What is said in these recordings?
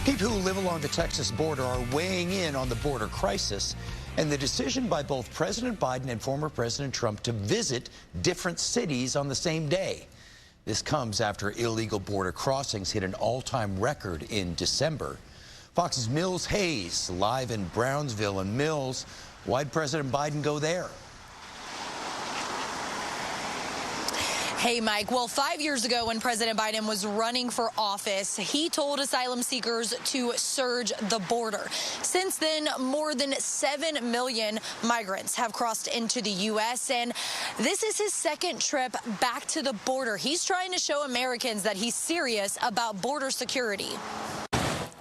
People who live along the Texas border are weighing in on the border crisis and the decision by both President Biden and former President Trump to visit different cities on the same day. This comes after illegal border crossings hit an all-time record in December. Fox's Mills Hayes live in Brownsville. And Mills, why'd President Biden go there? Hey, Mike. Well, 5 years ago when President Biden was running for office, he told asylum seekers to surge the border. Since then, more than 7 million migrants have crossed into the U.S., and this is his second trip back to the border. He's trying to show Americans that he's serious about border security.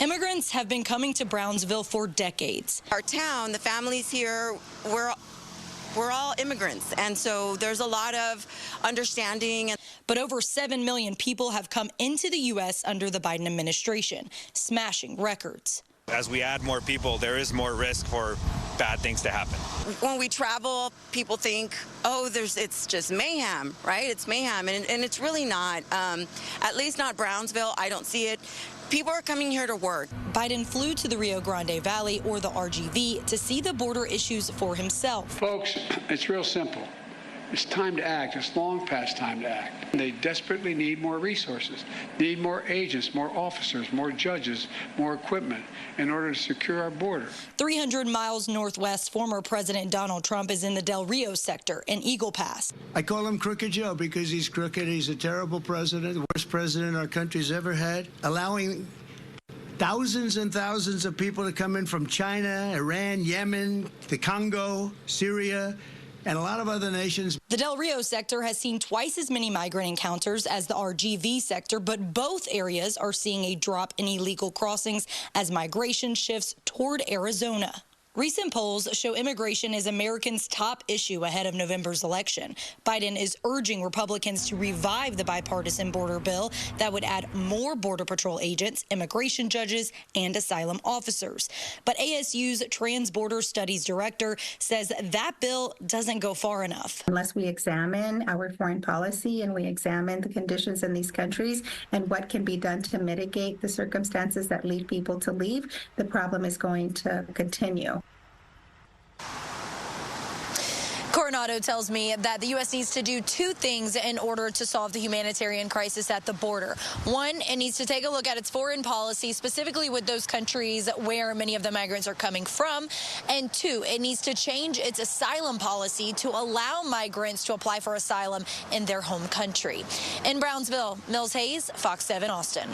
Immigrants have been coming to Brownsville for decades. Our town, the families here, we're all immigrants, and so there's a lot of understanding. But over 7 million people have come into the U.S. under the Biden administration, smashing records. As we add more people, there is more risk for bad things to happen. When we travel, people think, oh, it's just mayhem, right? It's mayhem, and it's really not. At least not Brownsville. I don't see it. People are coming here to work. Biden flew to the Rio Grande Valley, or the RGV, to see the border issues for himself. Folks, it's real simple. It's time to act. It's long past time to act. They desperately need more resources, need more agents, more officers, more judges, more equipment in order to secure our border. 300 miles northwest, former President Donald Trump is in the Del Rio sector in Eagle Pass. I call him Crooked Joe because he's crooked. He's a terrible president, the worst president our country's ever had, allowing thousands and thousands of people to come in from China, Iran, Yemen, the Congo, Syria, and a lot of other nations. The Del Rio sector has seen twice as many migrant encounters as the RGV sector, but both areas are seeing a drop in illegal crossings as migration shifts toward Arizona. Recent polls show immigration is Americans' top issue ahead of November's election. Biden is urging Republicans to revive the bipartisan border bill that would add more Border Patrol agents, immigration judges, and asylum officers. But ASU's Transborder Studies director says that bill doesn't go far enough. Unless we examine our foreign policy and we examine the conditions in these countries and what can be done to mitigate the circumstances that lead people to leave, the problem is going to continue. Coronado tells me that the U.S. needs to do two things in order to solve the humanitarian crisis at the border. One, it needs to take a look at its foreign policy, specifically with those countries where many of the migrants are coming from. And two, it needs to change its asylum policy to allow migrants to apply for asylum in their home country. In Brownsville, Mills Hayes, Fox 7 Austin.